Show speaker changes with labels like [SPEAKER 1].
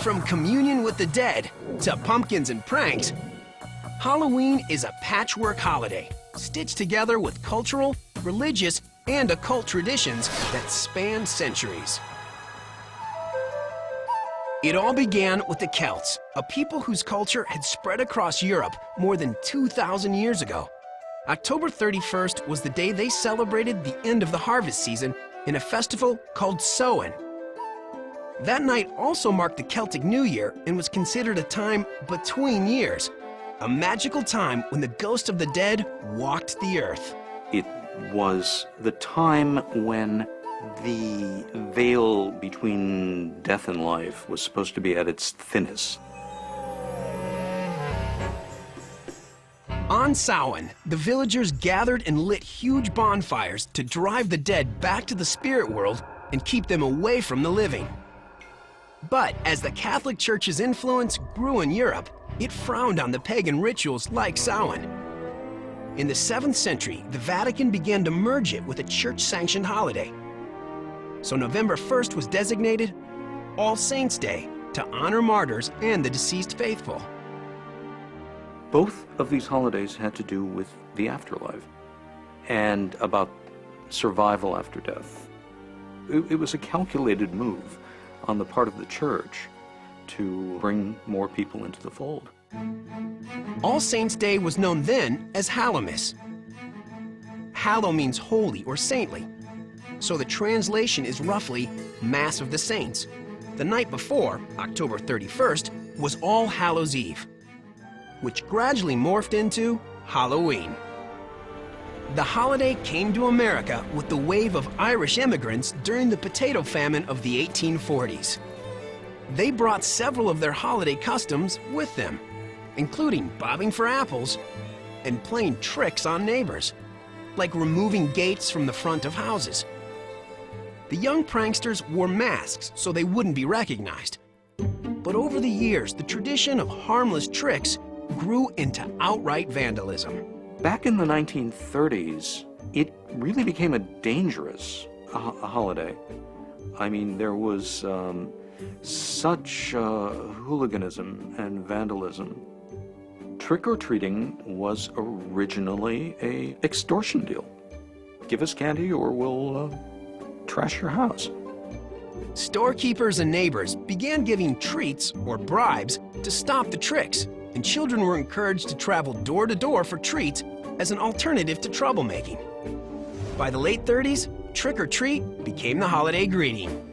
[SPEAKER 1] From communion with the dead to pumpkins and pranks, Halloween is a patchwork holiday stitched together with cultural, religious, and occult traditions that span centuries. It all began with the Celts, a people whose culture had spread across Europe more than 2,000 years ago. October 31st was the day they celebrated the end of the harvest season in a festival called Samhain. That night also marked the Celtic New Year and was considered a time between years, a magical time when the ghost of the dead walked the earth.
[SPEAKER 2] It was the time when the veil between death and life was supposed to be at its thinnest.
[SPEAKER 1] On Samhain, the villagers gathered and lit huge bonfires to drive the dead back to the spirit world and keep them away from the living. But as the Catholic Church's influence grew in Europe, it frowned on the pagan rituals like Samhain. In the 7th century, the Vatican began to merge it with a church-sanctioned holiday. So November 1st was designated All Saints' Day to honor martyrs and the deceased faithful.
[SPEAKER 2] Both of these holidays had to do with the afterlife and about survival after death. It was a calculated move on the part of the church to bring more people into the fold.
[SPEAKER 1] All Saints' Day was known then as Hallowmas. Hallow means holy or saintly, so the translation is roughly Mass of the Saints. The night before, October 31st, was All Hallows' Eve, which gradually morphed into Halloween. The holiday came to America with the wave of Irish immigrants during the potato famine of the 1840s. They brought several of their holiday customs with them, including bobbing for apples and playing tricks on neighbors, like removing gates from the front of houses. The young pranksters wore masks so they wouldn't be recognized. But over the years, the tradition of harmless tricks grew into outright vandalism.
[SPEAKER 2] Back in the 1930s, it really became a dangerous holiday. I mean, there was such hooliganism and vandalism. Trick-or-treating was originally an extortion deal. Give us candy or we'll trash your house.
[SPEAKER 1] Storekeepers and neighbors began giving treats or bribes to stop the tricks, and children were encouraged to travel door to door for treats as an alternative to troublemaking. By the late 30s, trick or treat became the holiday greeting.